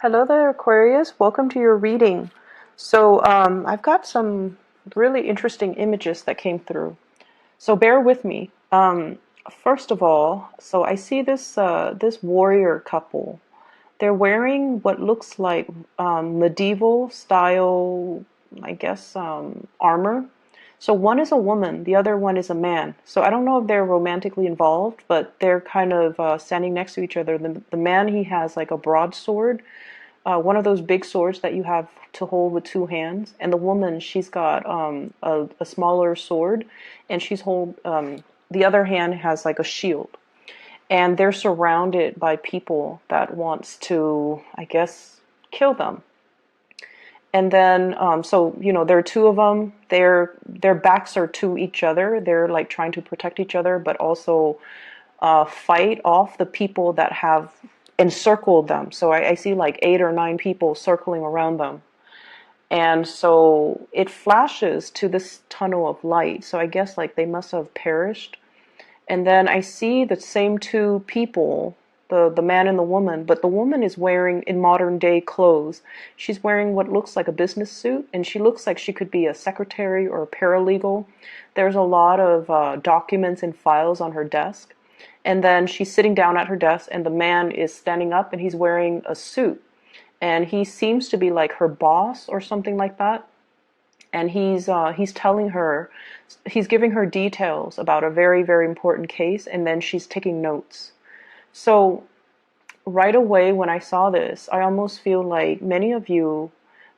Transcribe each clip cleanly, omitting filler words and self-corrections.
Hello there, Aquarius. Welcome to your reading. I've got some really interesting images that came through. So bear with me. First of all, so I see this warrior couple. They're wearing what looks like medieval style, I guess, armor. So one is a woman, the other one is a man. So I don't know if they're romantically involved, but they're kind of standing next to each other. The man, he has like a broadsword, one of those big swords that you have to hold with two hands, and the woman, she's got a smaller sword, and the other hand has like a shield, and they're surrounded by people that wants to, I guess, kill them. And then, there are two of them. Their backs are to each other. They're like trying to protect each other, but also fight off the people that have encircled them. So I see like 8 or 9 people circling around them. And so it flashes to this tunnel of light. So I guess like they must have perished. And then I see the same two people, the man and the woman, but the woman is wearing in modern day clothes. She's wearing what looks like a business suit, and she looks like she could be a secretary or a paralegal. There's a lot of documents and files on her desk. And then she's sitting down at her desk, and the man is standing up, and he's wearing a suit. And he seems to be like her boss or something like that. And he's telling her, he's giving her details about a very, very important case, and then she's taking notes. So right away when I saw this, I almost feel like many of you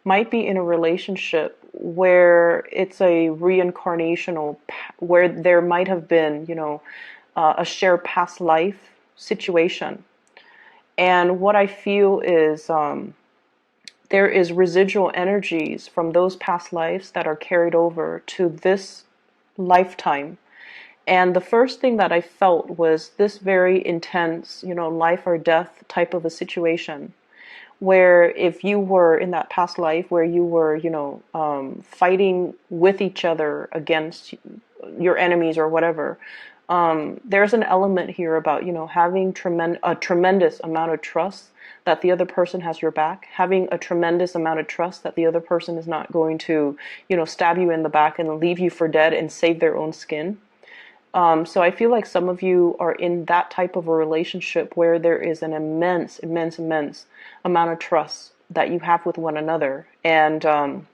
might be in a relationship where it's a reincarnational, where there might have been, a shared past life situation. And what I feel is there is residual energies from those past lives that are carried over to this lifetime. And the first thing that I felt was this very intense, life or death type of a situation, where if you were in that past life where you were, fighting with each other against your enemies or whatever, there's an element here about, having a tremendous amount of trust that the other person has your back, having a tremendous amount of trust that the other person is not going to, stab you in the back and leave you for dead and save their own skin. So I feel like some of you are in that type of a relationship where there is an immense, immense, immense amount of trust that you have with one another. And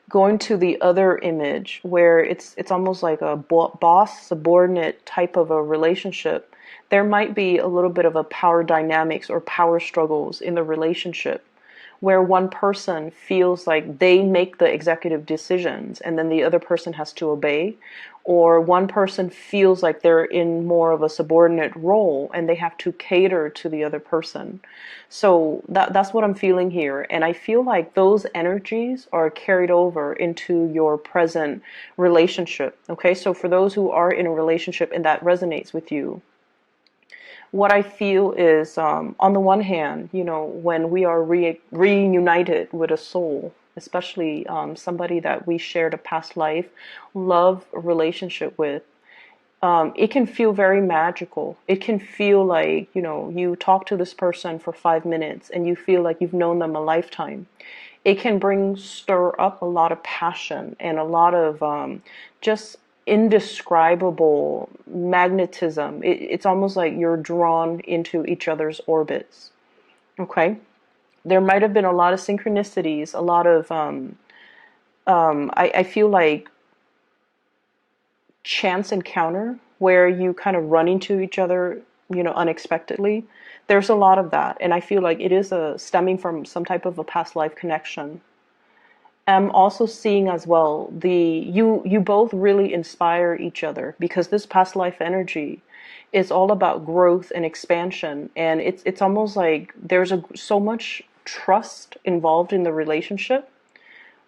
going to the other image where it's almost like a boss subordinate type of a relationship, there might be a little bit of a power dynamics or power struggles in the relationship, where one person feels like they make the executive decisions and then the other person has to obey, or one person feels like they're in more of a subordinate role and they have to cater to the other person. So that's what I'm feeling here, and I feel like those energies are carried over into your present relationship. Okay, so for those who are in a relationship and that resonates with you, what I feel is, on the one hand, when we are reunited with a soul, especially somebody that we shared a past life, love relationship with, it can feel very magical. It can feel like, you talk to this person for 5 minutes and you feel like you've known them a lifetime. It can stir up a lot of passion and a lot of just indescribable magnetism. It's almost like you're drawn into each other's orbits. Okay? There might have been a lot of synchronicities, a lot of, I feel like chance encounter where you kind of run into each other, unexpectedly. There's a lot of that. And I feel like it is stemming from some type of a past life connection. I'm also seeing as well you both really inspire each other, because this past life energy is all about growth and expansion, and it's almost like there's so much trust involved in the relationship,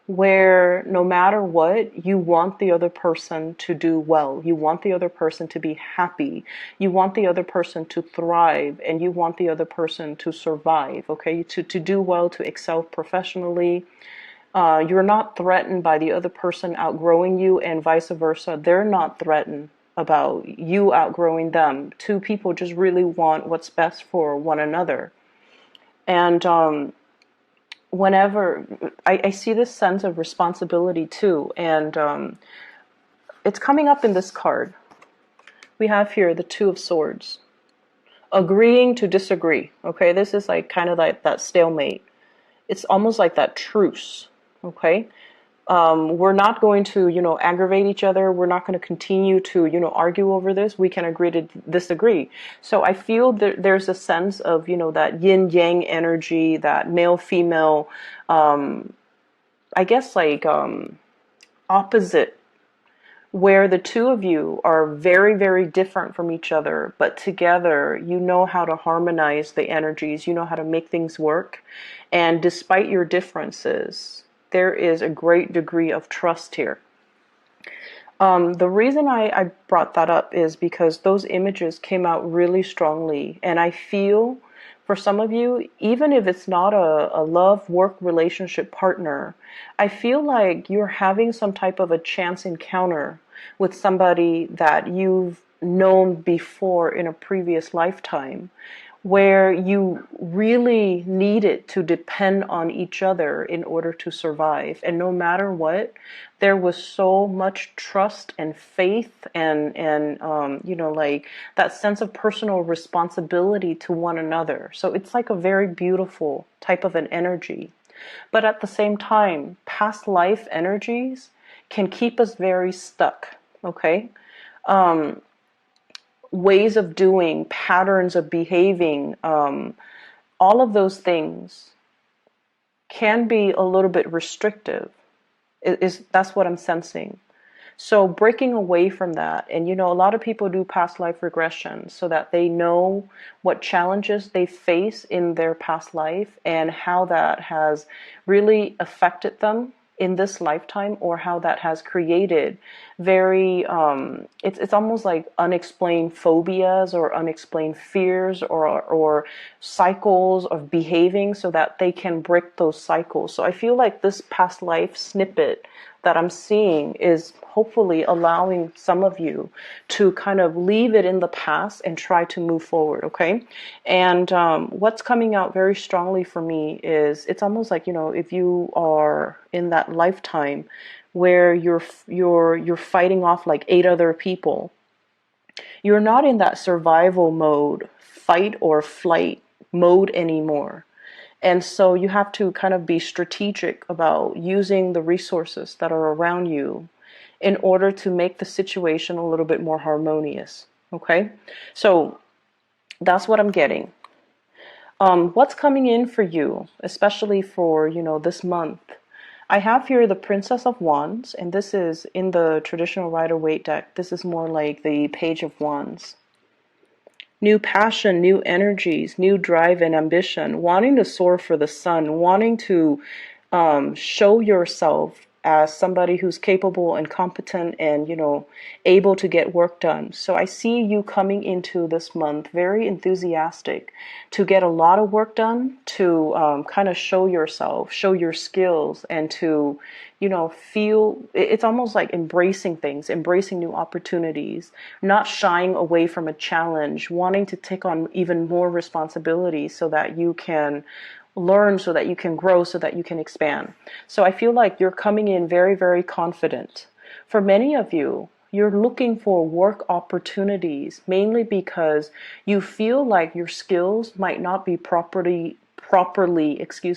where no matter what, you want the other person to do well, you want the other person to be happy, you want the other person to thrive, and you want the other person to survive. Okay, to do well, to excel professionally. You're not threatened by the other person outgrowing you, and vice versa. They're not threatened about you outgrowing them. Two people just really want what's best for one another. And whenever I see this sense of responsibility too, and it's coming up in this card. We have here the Two of Swords. Agreeing to disagree. Okay, this is like kind of like that stalemate. It's almost like that truce. Okay, we're not going to, aggravate each other. We're not going to continue to, argue over this. We can agree to disagree. So I feel that there's a sense of, that yin yang energy, that male female, I guess like opposite, where the two of you are very, very different from each other, but together you know how to harmonize the energies, you know how to make things work. And despite your differences, there is a great degree of trust here. The reason I brought that up is because those images came out really strongly. And I feel for some of you, even if it's not a love, work, relationship partner, I feel like you're having some type of a chance encounter with somebody that you've known before in a previous lifetime, where you really needed to depend on each other in order to survive. And no matter what, there was so much trust and faith and like that sense of personal responsibility to one another. So it's like a very beautiful type of an energy. But at the same time, past life energies can keep us very stuck, okay? Ways of doing, patterns of behaving, all of those things can be a little bit restrictive. That's what I'm sensing. So breaking away from that, and a lot of people do past life regression so that they know what challenges they face in their past life and how that has really affected them in this lifetime, or how that has created very it's almost like unexplained phobias or unexplained fears or cycles of behaving, so that they can break those cycles. So I feel like this past life snippet that I'm seeing is hopefully allowing some of you to kind of leave it in the past and try to move forward, okay? And what's coming out very strongly for me is it's almost like, if you are in that lifetime where you're fighting off like 8 other people, you're not in that survival mode, fight or flight mode anymore. And so you have to kind of be strategic about using the resources that are around you in order to make the situation a little bit more harmonious. Okay? So that's what I'm getting. What's coming in for you, especially for, this month? I have here the Princess of Wands, and this is in the traditional Rider-Waite deck. This is more like the Page of Wands. New passion, new energies, new drive and ambition, wanting to soar for the sun, wanting to show yourself as somebody who's capable and competent and, able to get work done. So I see you coming into this month very enthusiastic to get a lot of work done, to kind of show yourself, show your skills, and to, feel it's almost like embracing things, embracing new opportunities, not shying away from a challenge, wanting to take on even more responsibility so that you can learn, so that you can grow, so that you can expand. So I feel like you're coming in very, very confident. For many of you, you're looking for work opportunities, mainly because you feel like your skills might not be properly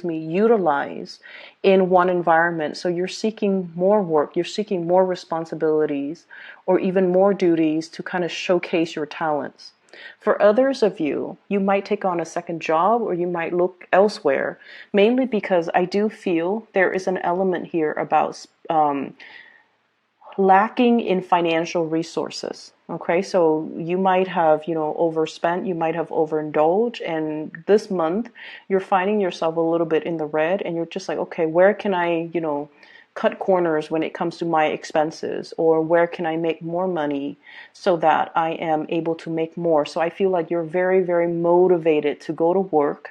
utilized in one environment. So you're seeking more work, you're seeking more responsibilities, or even more duties to kind of showcase your talents. For others of you, you might take on a second job, or you might look elsewhere, mainly because I do feel there is an element here about lacking in financial resources. Okay, so you might have, overspent, you might have overindulged, and this month you're finding yourself a little bit in the red, and you're just like, okay, where can I, cut corners when it comes to my expenses, or where can I make more money so that I am able to make more? So I feel like you're very, very motivated to go to work,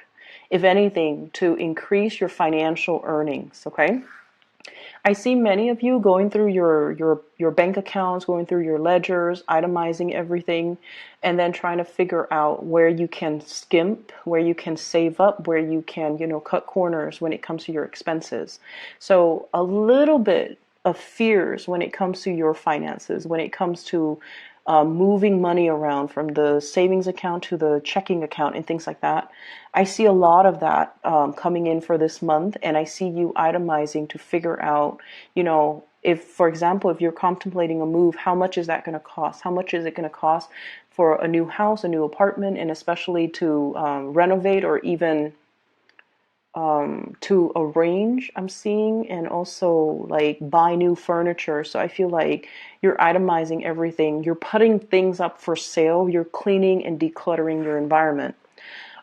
if anything, to increase your financial earnings, okay? I see many of you going through your bank accounts, going through your ledgers, itemizing everything, and then trying to figure out where you can skimp, where you can save up, where you can, cut corners when it comes to your expenses. So a little bit of fears when it comes to your finances, when it comes to moving money around from the savings account to the checking account and things like that. I see a lot of that coming in for this month, and I see you itemizing to figure out, if, for example, if you're contemplating a move, how much is that going to cost? How much is it going to cost for a new house, a new apartment, and especially to renovate or even to arrange, I'm seeing, and also like buy new furniture. So I feel like you're itemizing everything. You're putting things up for sale. You're cleaning and decluttering your environment.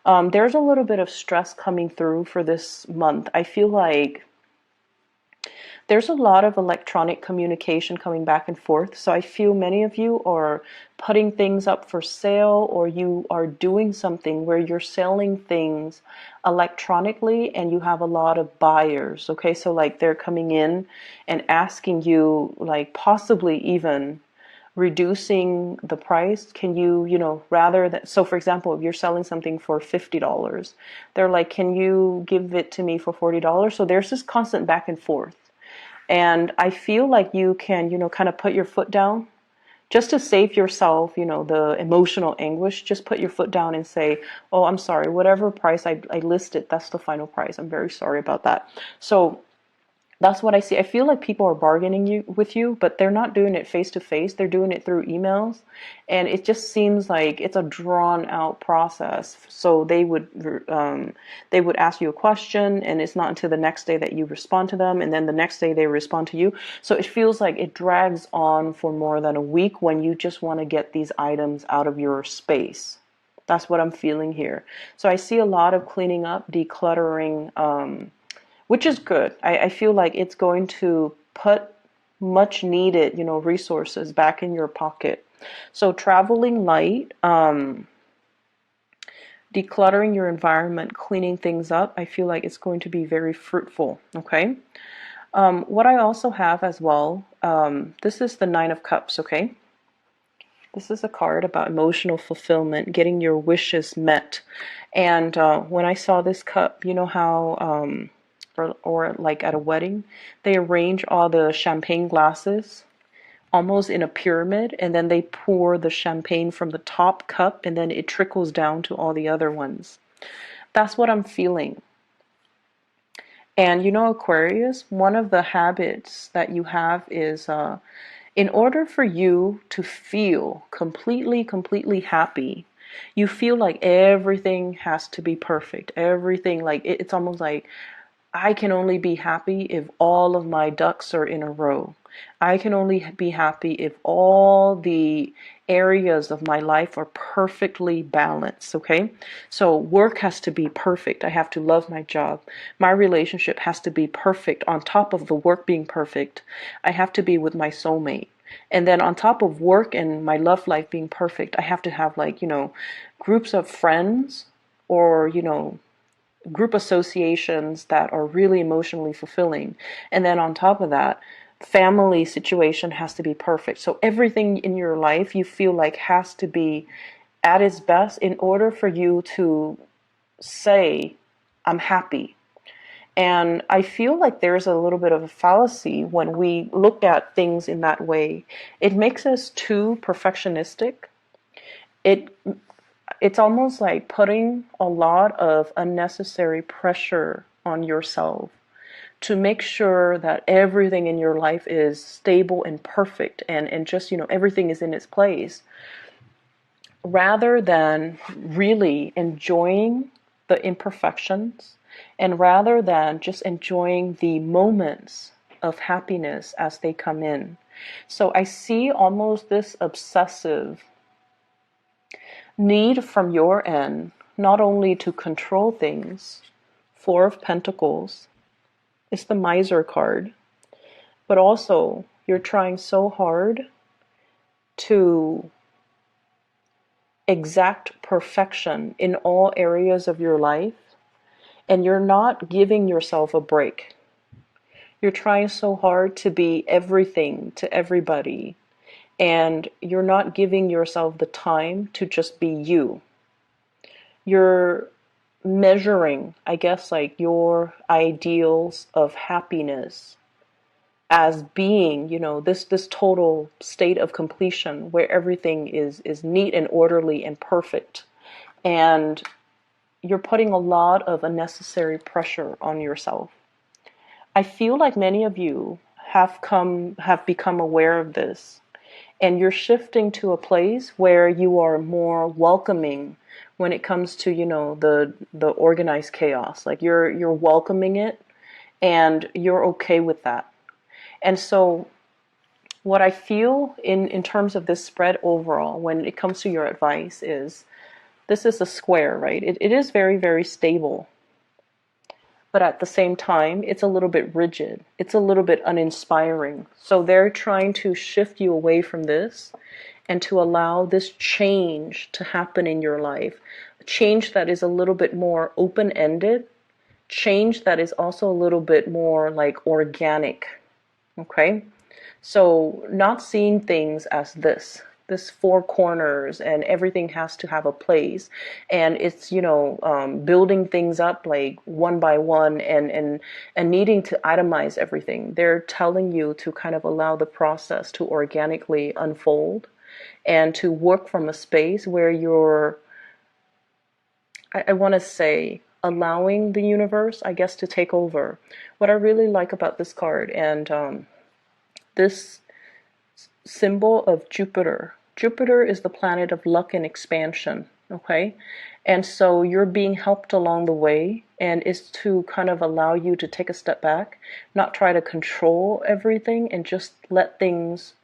There's a little bit of stress coming through for this month. I feel like there's a lot of electronic communication coming back and forth. So I feel many of you are putting things up for sale, or you are doing something where you're selling things electronically and you have a lot of buyers. Okay, so like they're coming in and asking you, like possibly even reducing the price. Can you, rather than, so for example, if you're selling something for $50, they're like, can you give it to me for $40? So there's this constant back and forth. And I feel like you can, kind of put your foot down just to save yourself, the emotional anguish. Just put your foot down and say, oh, I'm sorry, whatever price I listed, that's the final price. I'm very sorry about that. So that's what I see. I feel like people are bargaining with you, but they're not doing it face to face. They're doing it through emails. And it just seems like it's a drawn out process. So they would ask you a question, and it's not until the next day that you respond to them, and then the next day they respond to you. So it feels like it drags on for more than a week when you just want to get these items out of your space. That's what I'm feeling here. So I see a lot of cleaning up, decluttering, which is good. I feel like it's going to put much needed, resources back in your pocket. So traveling light, decluttering your environment, cleaning things up, I feel like it's going to be very fruitful. Okay. What I also have as well, this is the Nine of Cups. Okay. This is a card about emotional fulfillment, getting your wishes met. And when I saw this cup, you know how or like at a wedding, they arrange all the champagne glasses almost in a pyramid, and then they pour the champagne from the top cup, and then it trickles down to all the other ones. That's what I'm feeling. And Aquarius, one of the habits that you have is in order for you to feel completely happy, you feel like everything has to be perfect. Everything, like it's almost like I can only be happy if all of my ducks are in a row. I can only be happy if all the areas of my life are perfectly balanced, okay? So work has to be perfect. I have to love my job. My relationship has to be perfect. On top of the work being perfect, I have to be with my soulmate. And then on top of work and my love life being perfect, I have to have like, groups of friends or, group associations that are really emotionally fulfilling. And then on top of that, family situation has to be perfect. So everything in your life you feel like has to be at its best in order for you to say, I'm happy. And I feel like there's a little bit of a fallacy when we look at things in that way. It makes us too perfectionistic. It it's almost like putting a lot of unnecessary pressure on yourself to make sure that everything in your life is stable and perfect and just, everything is in its place, rather than really enjoying the imperfections, and rather than just enjoying the moments of happiness as they come in. So I see almost this obsessive need from your end, not only to control things. Four of Pentacles is the Miser card, but also you're trying so hard to exact perfection in all areas of your life, and you're not giving yourself a break. You're trying so hard to be everything to everybody, and you're not giving yourself the time to just be you. You're measuring, I guess, like your ideals of happiness as being, this total state of completion where everything is neat and orderly and perfect. And you're putting a lot of unnecessary pressure on yourself. I feel like many of you have become aware of this, and you're shifting to a place where you are more welcoming when it comes to, the organized chaos. Like you're welcoming it, and you're okay with that. And so what I feel in terms of this spread overall, when it comes to your advice, is this is a square, right? It is very, very stable. But at the same time, it's a little bit rigid. It's a little bit uninspiring. So they're trying to shift you away from this and to allow this change to happen in your life. A change that is a little bit more open-ended. Change that is also a little bit more like organic. Okay? So not seeing things as this four corners and everything has to have a place, and it's building things up like one by one, and needing to itemize everything. They're telling you to kind of allow the process to organically unfold and to work from a space where you're, I want to say, allowing the universe, I guess, to take over. What I really like about this card, and this symbol of Jupiter. Jupiter is the planet of luck and expansion, okay? And so you're being helped along the way, and it's to kind of allow you to take a step back, not try to control everything, and just let things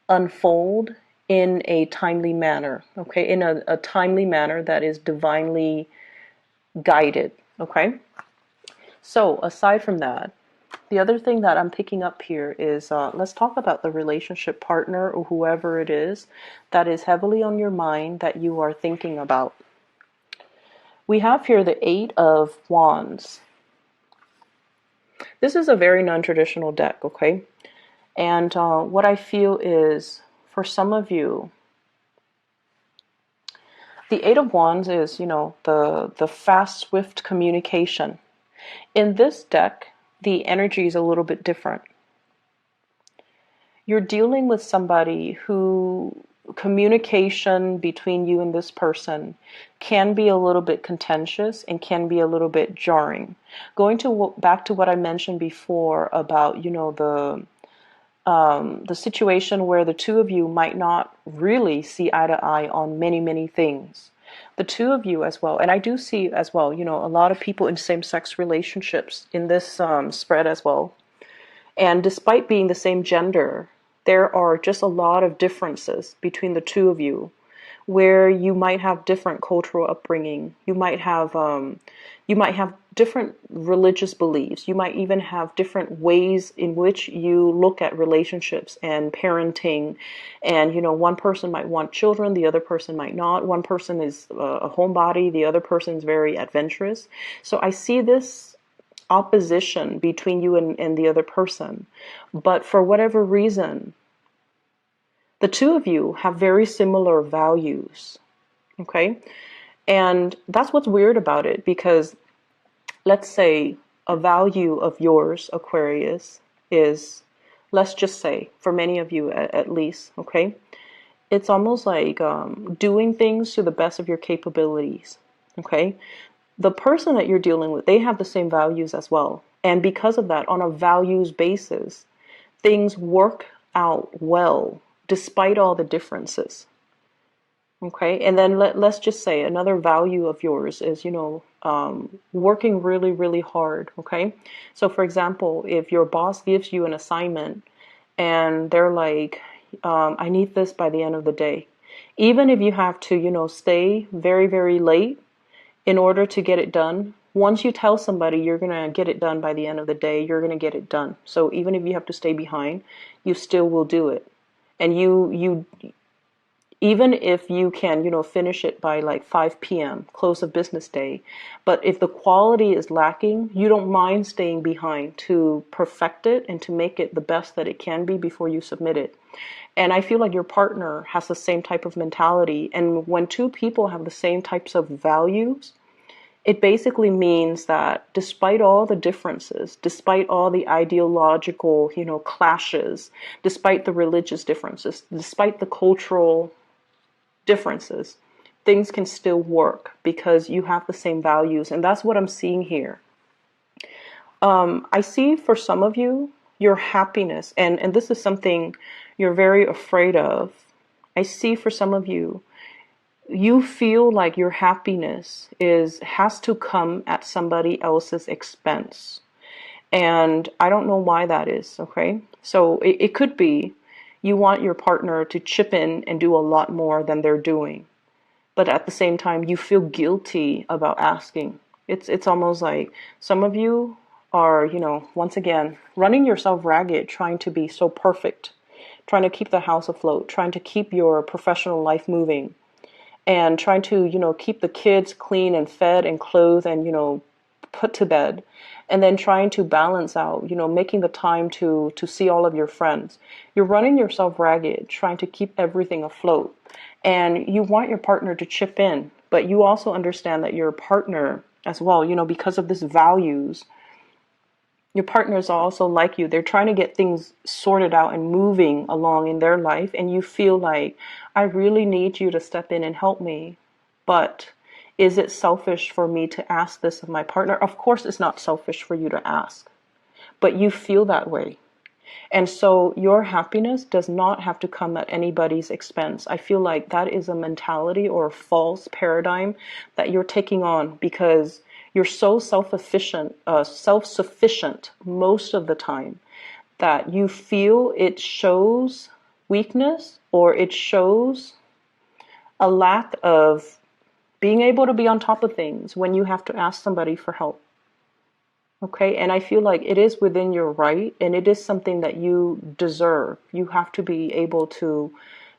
unfold in a timely manner, okay? In a timely manner that is divinely guided, okay? So aside from that, the other thing that I'm picking up here is let's talk about the relationship partner or whoever it is that is heavily on your mind that you are thinking about. We have here the Eight of Wands. This is a very non-traditional deck, okay? And what I feel is, for some of you, the Eight of Wands is, the fast, swift communication. In this deck, the energy is a little bit different. You're dealing with somebody who communication between you and this person can be a little bit contentious and can be a little bit jarring. Going to back to what I mentioned before about, the situation where the two of you might not really see eye to eye on many, many things. The two of you as well, and I do see as well, a lot of people in same-sex relationships in this spread as well. And despite being the same gender, there are just a lot of differences between the two of you, where you might have different cultural upbringing. You might have different religious beliefs. You might even have different ways in which you look at relationships and parenting. And, one person might want children, the other person might not. One person is a homebody, the other person is very adventurous. So I see this opposition between you and the other person. But for whatever reason, the two of you have very similar values, okay? And that's what's weird about it, because let's say a value of yours, Aquarius, is, let's just say, for many of you at least, okay? It's almost like doing things to the best of your capabilities, okay? The person that you're dealing with, they have the same values as well. And because of that, on a values basis, things work out well, despite all the differences. Okay, and then let's just say another value of yours is, working really, really hard. Okay, so for example, if your boss gives you an assignment and they're like, I need this by the end of the day, even if you have to, stay very, very late in order to get it done, once you tell somebody you're going to get it done by the end of the day, you're going to get it done. So even if you have to stay behind, you still will do it. And even if you can, finish it by like 5 p.m., close of business day. But if the quality is lacking, you don't mind staying behind to perfect it and to make it the best that it can be before you submit it. And I feel like your partner has the same type of mentality. And when two people have the same types of values, it basically means that despite all the differences, despite all the ideological, clashes, despite the religious differences, despite the cultural differences, things can still work because you have the same values. And that's what I'm seeing here. I see for some of you, your happiness, and this is something you're very afraid of. I see for some of you, you feel like your happiness has to come at somebody else's expense. And I don't know why that is, okay? So it could be you want your partner to chip in and do a lot more than they're doing. But at the same time, you feel guilty about asking. It's almost like some of you are, once again, running yourself ragged, trying to be so perfect, trying to keep the house afloat, trying to keep your professional life moving, and trying to, keep the kids clean and fed and clothed and, put to bed. And then trying to balance out, making the time to see all of your friends. You're running yourself ragged, trying to keep everything afloat. And you want your partner to chip in, but you also understand that your partner as well, because of this values, your partners are also like you. They're trying to get things sorted out and moving along in their life. And you feel like, I really need you to step in and help me. But is it selfish for me to ask this of my partner? Of course, it's not selfish for you to ask, but you feel that way. And so your happiness does not have to come at anybody's expense. I feel like that is a mentality or a false paradigm that you're taking on because you're so self-sufficient most of the time that you feel it shows weakness or it shows a lack of being able to be on top of things when you have to ask somebody for help. Okay, and I feel like it is within your right and it is something that you deserve. You have to be able to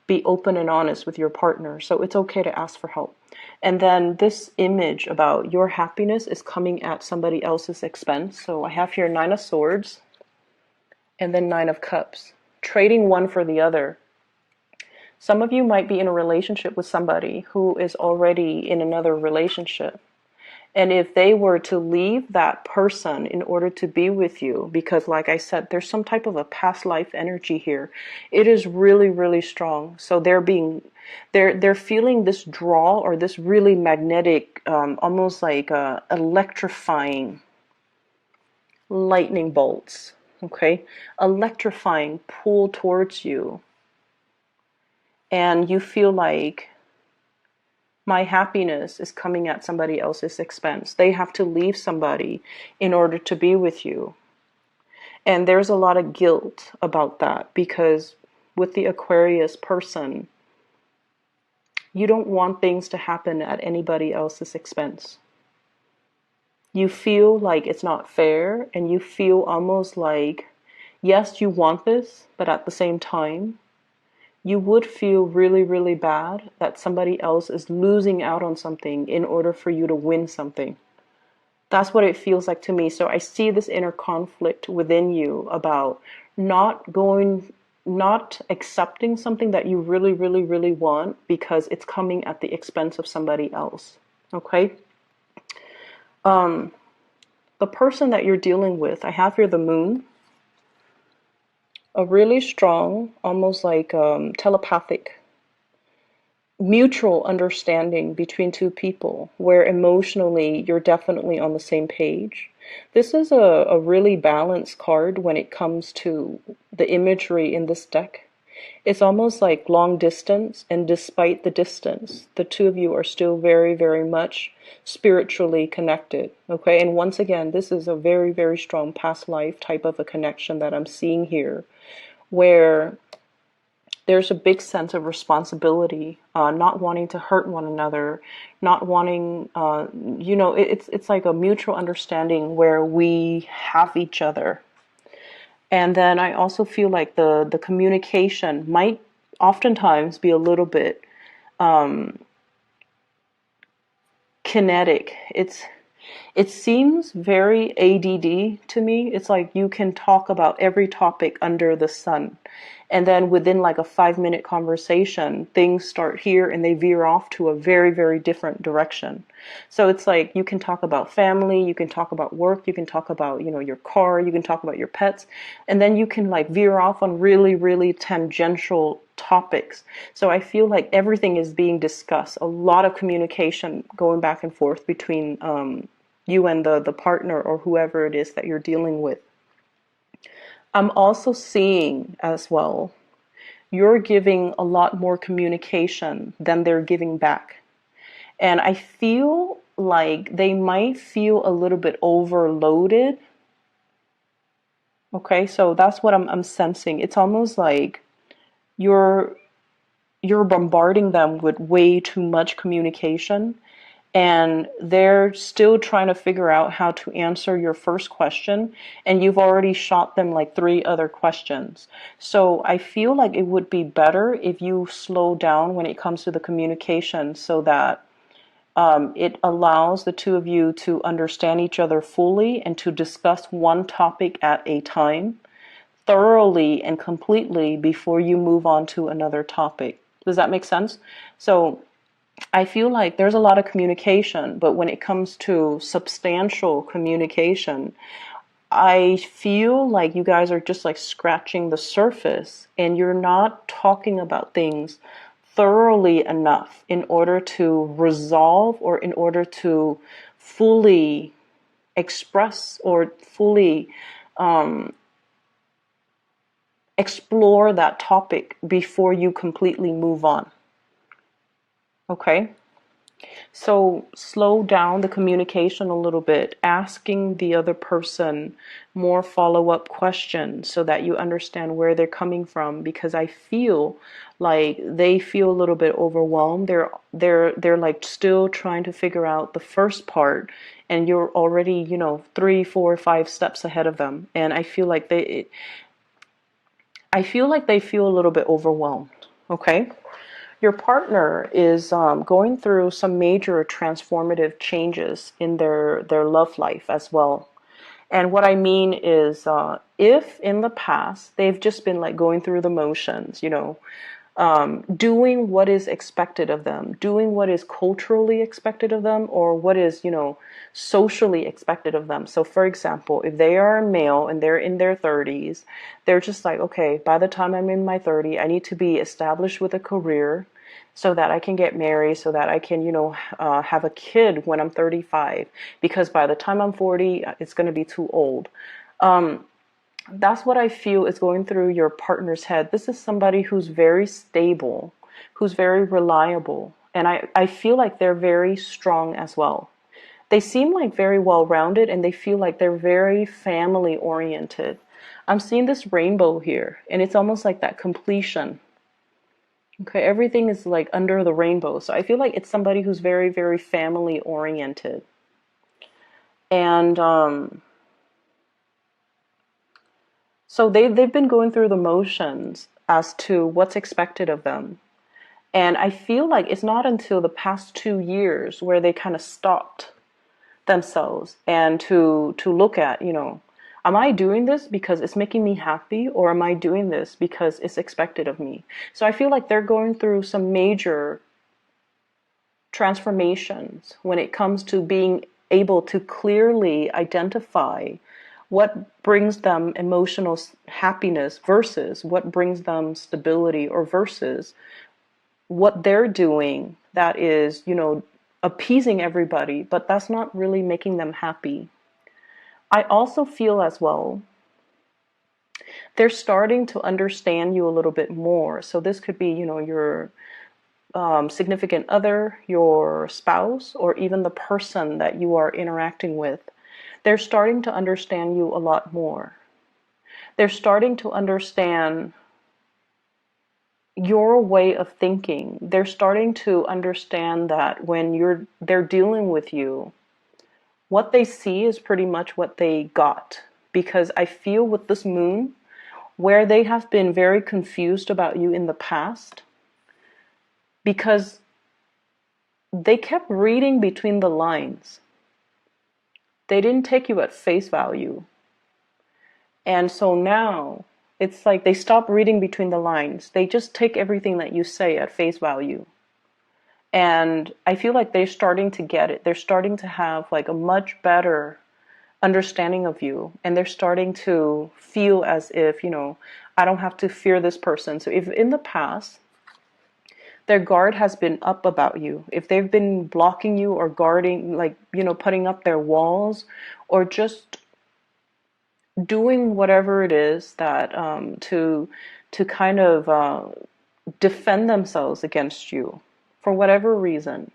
be open and honest with your partner. So it's okay to ask for help. And then this image about your happiness is coming at somebody else's expense. So I have here 9 of Swords and then 9 of Cups, trading one for the other. Some of you might be in a relationship with somebody who is already in another relationship. And if they were to leave that person in order to be with you, because like I said, there's some type of a past life energy here. It is really, really strong. So they're feeling this draw or this really magnetic, almost like electrifying lightning bolts. Okay, electrifying pull towards you. And you feel like my happiness is coming at somebody else's expense. They have to leave somebody in order to be with you. And there's a lot of guilt about that because with the Aquarius person, you don't want things to happen at anybody else's expense. You feel like it's not fair and you feel almost like, yes, you want this, but at the same time, you would feel really, really bad that somebody else is losing out on something in order for you to win something. That's what it feels like to me. So I see this inner conflict within you about not accepting something that you really, really, really want because it's coming at the expense of somebody else. Okay? The person that you're dealing with, I have here the Moon. A really strong, almost like telepathic, mutual understanding between two people where emotionally you're definitely on the same page. This is a really balanced card when it comes to the imagery in this deck. It's almost like long distance, and despite the distance, the two of you are still very, very much spiritually connected. Okay, and once again, this is a very, very strong past life type of a connection that I'm seeing here, where there's a big sense of responsibility, not wanting to hurt one another, not wanting, it's like a mutual understanding where we have each other. And then I also feel like the communication might oftentimes be a little bit um, kinetic. It seems very ADD to me. It's like you can talk about every topic under the sun. And then within like a 5-minute conversation, things start here and they veer off to a very, very different direction. So it's like you can talk about family, you can talk about work, you can talk about, your car, you can talk about your pets, and then you can like veer off on really, really tangential topics. So I feel like everything is being discussed, a lot of communication going back and forth between you and the partner or whoever it is that you're dealing with. I'm also seeing as well, you're giving a lot more communication than they're giving back. And I feel like they might feel a little bit overloaded. Okay, so that's what I'm sensing. It's almost like you're bombarding them with way too much communication, and they're still trying to figure out how to answer your first question, and you've already shot them like 3 other questions. So I feel like it would be better if you slow down when it comes to the communication, so that it allows the two of you to understand each other fully and to discuss one topic at a time thoroughly and completely before you move on to another topic. Does that make sense? So I feel like there's a lot of communication, but when it comes to substantial communication, I feel like you guys are just like scratching the surface and you're not talking about things thoroughly enough in order to resolve or in order to fully express or fully explore that topic before you completely move on. Okay? So slow down the communication a little bit, asking the other person more follow-up questions so that you understand where they're coming from, because I feel like they feel a little bit overwhelmed. They're like still trying to figure out the first part, and you're already, 3, 4, 5 steps ahead of them. And I feel like they feel a little bit overwhelmed. Okay? Your partner is going through some major transformative changes in their love life as well. And what I mean is, if in the past they've just been like going through the motions, doing what is expected of them, doing what is culturally expected of them, or what is, socially expected of them. So for example, if they are a male and they're in their 30s, they're just like, okay, by the time I'm in my 30s, I need to be established with a career so that I can get married, so that I can, have a kid when I'm 35, because by the time I'm 40, it's going to be too old. That's what I feel is going through your partner's head. This is somebody who's very stable, who's very reliable. And I feel like they're very strong as well. They seem like very well-rounded, and they feel like they're very family-oriented. I'm seeing this rainbow here, and it's almost like that completion. Okay, everything is like under the rainbow. So I feel like it's somebody who's very, very family-oriented. And so they've been going through the motions as to what's expected of them. And I feel like it's not until the past 2 years where they kind of stopped themselves and to look at, am I doing this because it's making me happy, or am I doing this because it's expected of me? So I feel like they're going through some major transformations when it comes to being able to clearly identify what brings them emotional happiness versus what brings them stability, or versus what they're doing that is, appeasing everybody, but that's not really making them happy. I also feel as well, they're starting to understand you a little bit more. So this could be, your significant other, your spouse, or even the person that you are interacting with. They're starting to understand you a lot more. They're starting to understand your way of thinking. They're starting to understand that when they're dealing with you, what they see is pretty much what they got. Because I feel with this moon, where they have been very confused about you in the past, because they kept reading between the lines. They didn't take you at face value. And so now it's like they stop reading between the lines. They just take everything that you say at face value. And I feel like they're starting to get it. They're starting to have like a much better understanding of you. And they're starting to feel as if, I don't have to fear this person. So if in the past, their guard has been up about you, if they've been blocking you or guarding, like, putting up their walls or just doing whatever it is that to kind of defend themselves against you for whatever reason.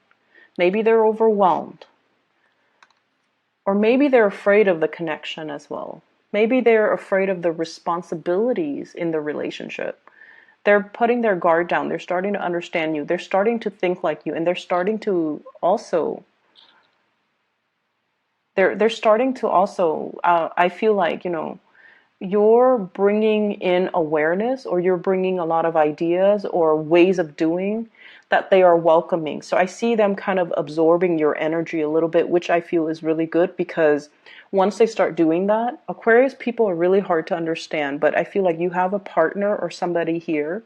Maybe they're overwhelmed, or maybe they're afraid of the connection as well. Maybe they're afraid of the responsibilities in the relationship. They're putting their guard down. They're starting to understand you. They're starting to think like you, and they're starting to also I feel like, you're bringing in awareness, or you're bringing a lot of ideas or ways of doing that they are welcoming. So I see them kind of absorbing your energy a little bit, which I feel is really good, because once they start doing that, Aquarius people are really hard to understand, but I feel like you have a partner or somebody here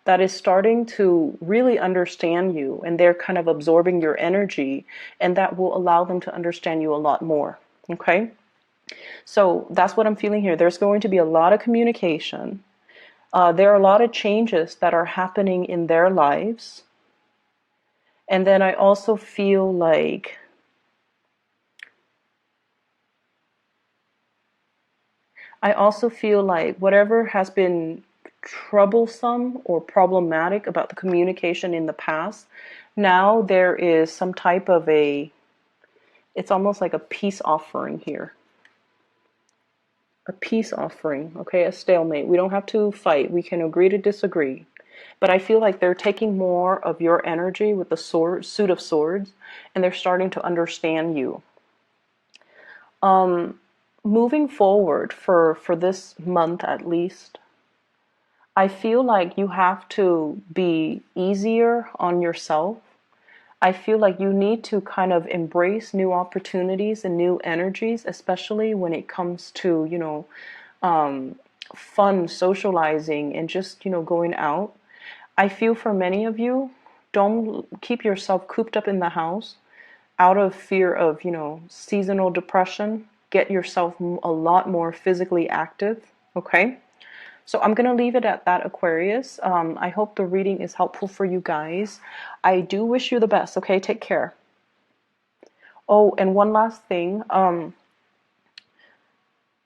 that is starting to really understand you, and they're kind of absorbing your energy, and that will allow them to understand you a lot more. Okay? So that's what I'm feeling here. There's going to be a lot of communication. There are a lot of changes that are happening in their lives. And then I also feel like whatever has been troublesome or problematic about the communication in the past, now there is some type of it's almost like a peace offering here. A peace offering, okay, a stalemate. We don't have to fight. We can agree to disagree. But I feel like they're taking more of your energy with the suit of swords, and they're starting to understand you. Moving forward for this month at least, I feel like you have to be easier on yourself. I feel like you need to kind of embrace new opportunities and new energies, especially when it comes to, fun, socializing, and just, going out. I feel for many of you, don't keep yourself cooped up in the house out of fear of, seasonal depression. Get yourself a lot more physically active, okay? So I'm going to leave it at that, Aquarius. I hope the reading is helpful for you guys. I do wish you the best, okay? Take care. Oh, and one last thing.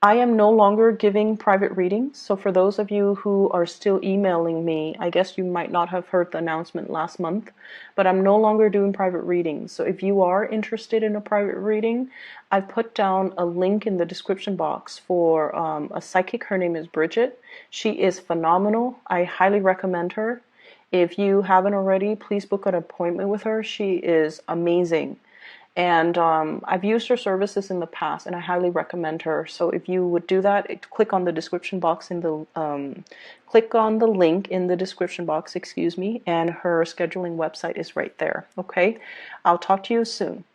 I am no longer giving private readings. So for those of you who are still emailing me, I guess you might not have heard the announcement last month, but I'm no longer doing private readings. So if you are interested in a private reading, I've put down a link in the description box for a psychic. Her name is Bridget. She is phenomenal. I highly recommend her. If you haven't already, please book an appointment with her. She is amazing. And I've used her services in the past, and I highly recommend her. So if you would do that, click on the description box click on the link in the description box, excuse me, and her scheduling website is right there. Okay, I'll talk to you soon.